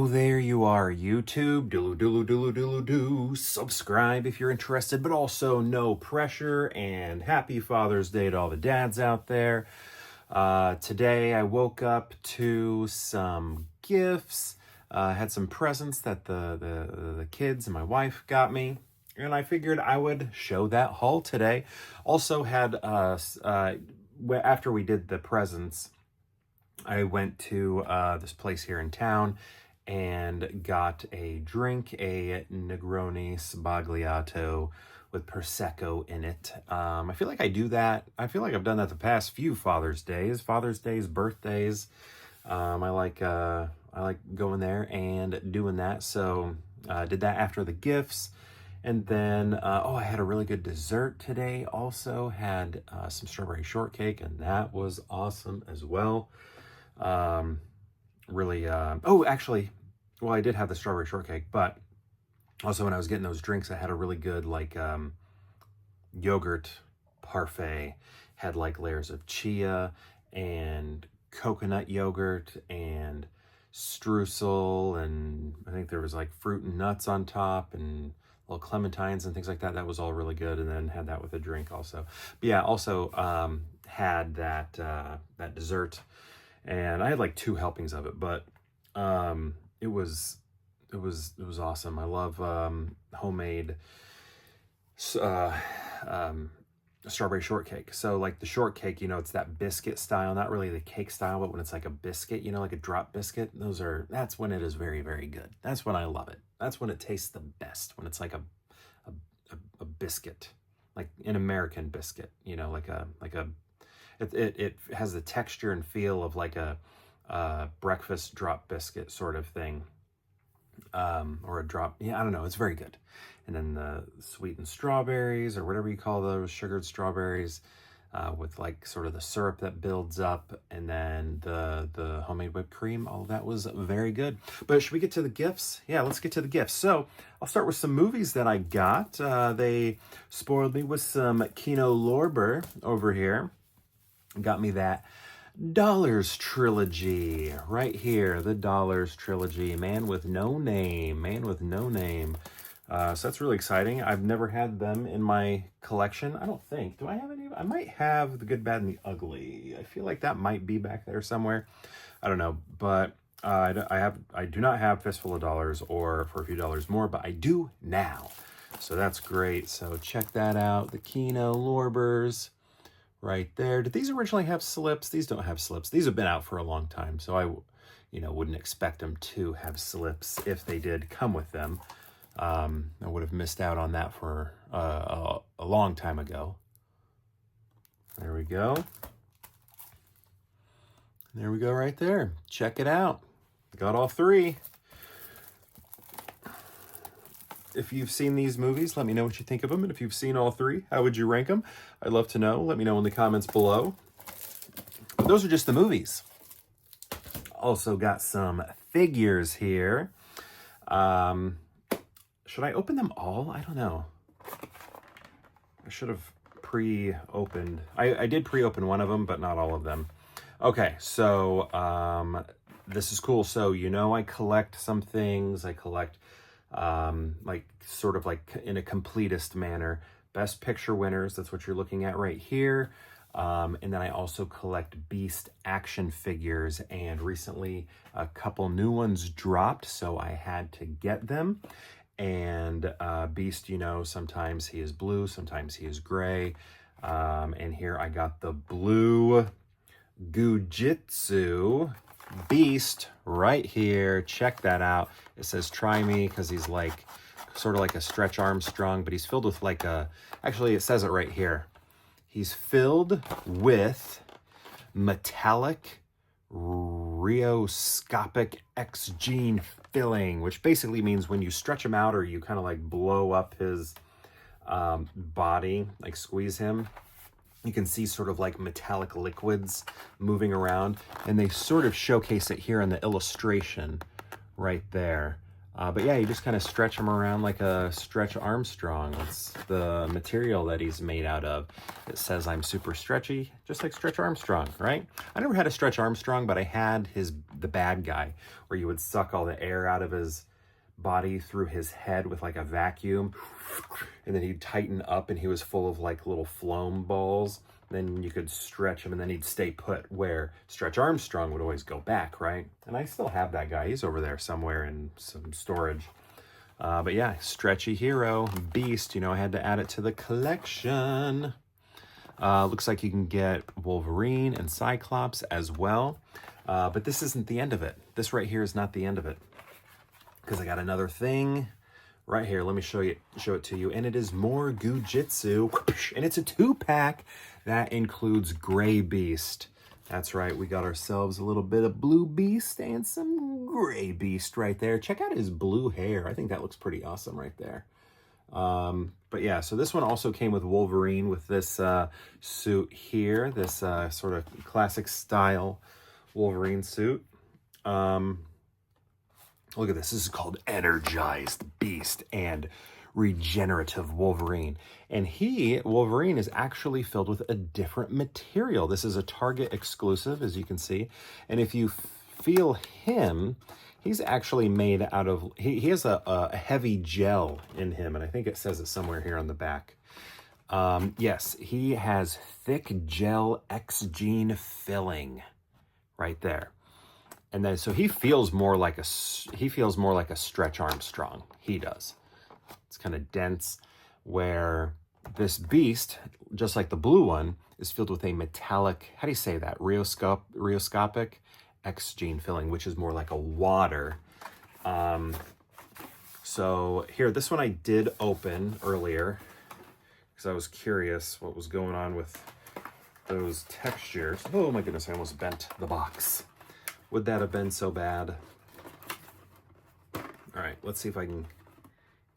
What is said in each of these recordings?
Oh, there you are, YouTube. Do. Subscribe if you're interested, but also no pressure. And happy Father's Day to all the dads out there. Today I woke up to some gifts. Had some presents that the kids and my wife got me. And I figured I would show that haul today. Also had, after we did the presents, I went to this place here in town and got a drink, a Negroni Sbagliato with Prosecco in it. I feel like I do that. I feel like I've done that the past few Father's Days, birthdays. I like going there and doing that. So did that after the gifts. And then, I had a really good dessert today. Also had some strawberry shortcake, and that was awesome as well. I did have the strawberry shortcake, but also when I was getting those drinks, I had a really good yogurt parfait. Had like layers of chia and coconut yogurt and streusel, and I think there was like fruit and nuts on top and little clementines and things like that. That was all really good. And then had that with a drink also. But yeah, also had that dessert. And I had like 2 helpings of it, but it was awesome. I love homemade strawberry shortcake. So like the shortcake, it's that biscuit style, not really the cake style, but when it's like a biscuit, like a drop biscuit, that's when it is very, very good. That's when I love it. That's when it tastes the best, when it's like a biscuit, like an American biscuit, It has the texture and feel of like a breakfast drop biscuit sort of thing, or a drop. Yeah, I don't know. It's very good. And then the sweetened strawberries, or whatever you call those, sugared strawberries, with like sort of the syrup that builds up, and then the homemade whipped cream. All of that was very good. But should we get to the gifts? Yeah, let's get to the gifts. So I'll start with some movies that I got. They spoiled me with some Kino Lorber over here. Got me that Dollars trilogy right here. The Dollars trilogy. Man with No Name. So that's really exciting. I've never had them in my collection. I don't think. Do I have any? I might have The Good, Bad, and the Ugly. I feel like that might be back there somewhere. I don't know. But I do not have Fistful of Dollars or For a Few Dollars More, but I do now. So that's great. So check that out. The Kino Lorbers. Right there. Did these originally have slips? These don't have slips. These have been out for a long time, so I, wouldn't expect them to have slips if they did come with them. I would have missed out on that for a long time ago. There we go. There we go right there. Check it out. Got all 3. If you've seen these movies, let me know what you think of them. And if you've seen all 3, how would you rank them? I'd love to know. Let me know in the comments below. But those are just the movies. Also got some figures here. Should I open them all? I don't know. I should have pre-opened. I did pre-open one of them, but not all of them. Okay, so this is cool. So I collect some things. I collect sort of like in a completist manner. Best Picture winners, that's what you're looking at right here. And then I also collect Beast action figures, and recently a couple new ones dropped, so I had to get them. And Beast, sometimes he is blue, sometimes he is gray. And here I got the blue Gujitsu Beast right here. Check that out. It says try me because he's like sort of like a Stretch Armstrong, but he's filled with actually it says it right here. He's filled with metallic rheoscopic X gene filling, which basically means when you stretch him out or you kind of like blow up his body, like squeeze him, you can see sort of like metallic liquids moving around, and they sort of showcase it here in the illustration right there. But yeah, you just kind of stretch him around like a Stretch Armstrong. It's the material that he's made out of. It says I'm super stretchy, just like Stretch Armstrong, right? I never had a Stretch Armstrong, but I had the bad guy, where you would suck all the air out of his body through his head with like a vacuum, and then he'd tighten up and he was full of like little phloem balls. Then you could stretch him and then he'd stay put, where Stretch Armstrong would always go back, right? And I still have that guy. He's over there somewhere in some storage. But yeah, stretchy hero, Beast. You know, I had to add it to the collection. Looks like you can get Wolverine and Cyclops as well. But this isn't the end of it. This right here is not the end of it, because I got another thing right here. Let me show it to you. And it is more Gujitsu. And it's a 2-pack that includes Gray Beast. That's right. We got ourselves a little bit of Blue Beast and some Gray Beast right there. Check out his blue hair. I think that looks pretty awesome right there. But yeah, so this one also came with Wolverine with this suit here. This sort of classic style Wolverine suit. Look at this. This is called Energized Beast and Regenerative Wolverine. And Wolverine, is actually filled with a different material. This is a Target exclusive, as you can see. And if you feel him, he's actually made out of, he has a heavy gel in him. And I think it says it somewhere here on the back. Yes, he has thick gel X-gene filling right there. And then, so he feels more like a Stretch Armstrong. He does. It's kind of dense, where this Beast, just like the blue one, is filled with a metallic, how do you say that? Rheoscopic X-gene filling, which is more like a water. So here, this one I did open earlier because I was curious what was going on with those textures. Oh my goodness, I almost bent the box. Would that have been so bad? All right, let's see if I can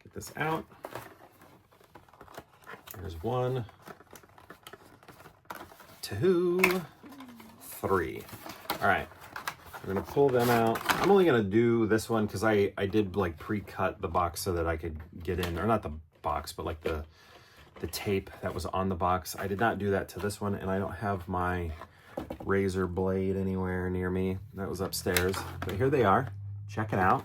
get this out. There's 1, 2, 3. All right, we're gonna pull them out. I'm only gonna do this one because I did like pre-cut the box so that I could get in, or not the box, but like the tape that was on the box. I did not do that to this one, and I don't have my razor blade anywhere near me. That was upstairs, but here they are. Check it out.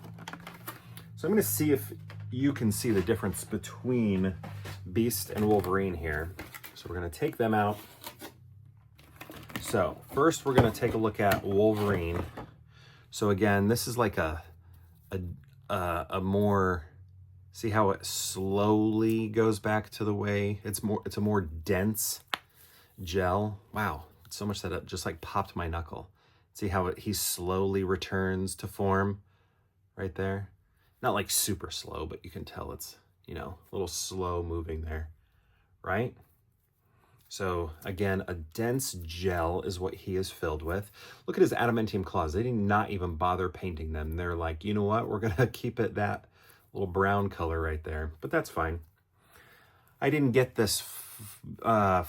So I'm going to see if you can see the difference between Beast and Wolverine here. So we're going to take them out. So first we're going to take a look at Wolverine. So again, this is like a more, see how it slowly goes back to the way it's a more dense gel. Wow. So much that it just like popped my knuckle. See how he slowly returns to form right there? Not like super slow, but you can tell it's, you know, a little slow moving there, right? So again, a dense gel is what he is filled with. Look at his adamantium claws. They did not even bother painting them. They're like, you know what? We're going to keep it that little brown color right there, but that's fine. I didn't get this my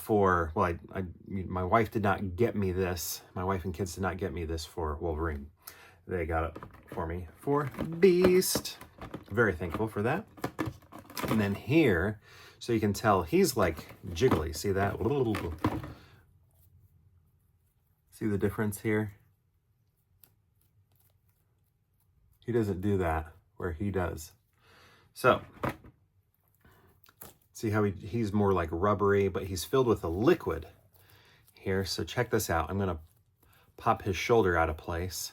wife did not get me this. My wife and kids did not get me this for Wolverine. They got it for me for Beast. Very thankful for that. And then here, so you can tell he's like jiggly. See that? See the difference here? He doesn't do that where he does. So see how he's more like rubbery, but he's filled with a liquid here. So check this out. I'm going to pop his shoulder out of place.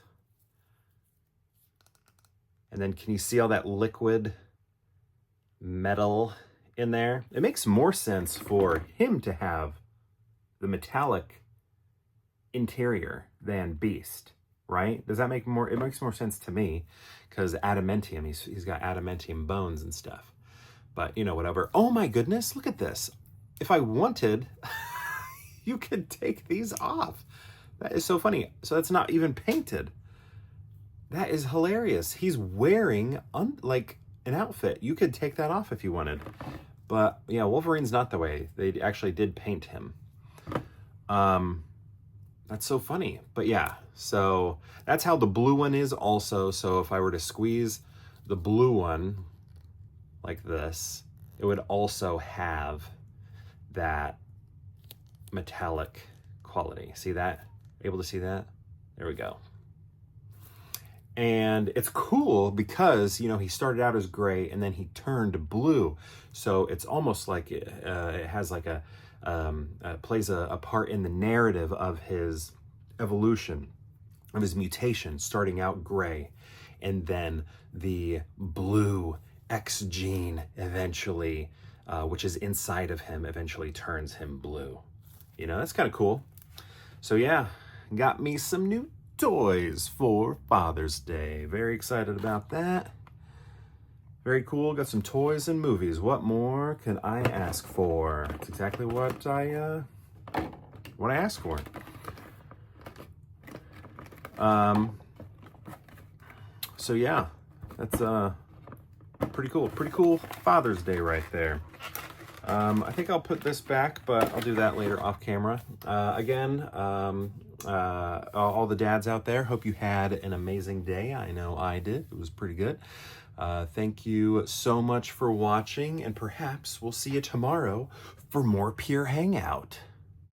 And then can you see all that liquid metal in there? It makes more sense for him to have the metallic interior than Beast, right? Does that make more, it makes more sense to me because adamantium, he's got adamantium bones and stuff. But, you know, whatever. Oh, my goodness. Look at this. If I wanted, you could take these off. That is so funny. So that's not even painted. That is hilarious. He's wearing, like, an outfit. You could take that off if you wanted. But, yeah, Wolverine's not the way. They actually did paint him. That's so funny. But, yeah. So that's how the blue one is also. So if I were to squeeze the blue one, like this, it would also have that metallic quality. See that? Able to see that? There we go. And it's cool because, you know, he started out as gray and then he turned blue. So it's almost like it has like plays a part in the narrative of his evolution, of his mutation, starting out gray. And then the blue X gene eventually, which is inside of him, eventually turns him blue. You know, that's kind of cool. So yeah, got me some new toys for Father's Day. Very excited about that. Very cool. Got some toys and movies. What more can I ask for? It's exactly what I asked for. So yeah, that's pretty cool. Pretty cool Father's Day right there. I think I'll put this back, but I'll do that later off camera. Again, all the dads out there, hope you had an amazing day. I know I did. It was pretty good. Thank you so much for watching, and perhaps we'll see you tomorrow for more Pure Hangout.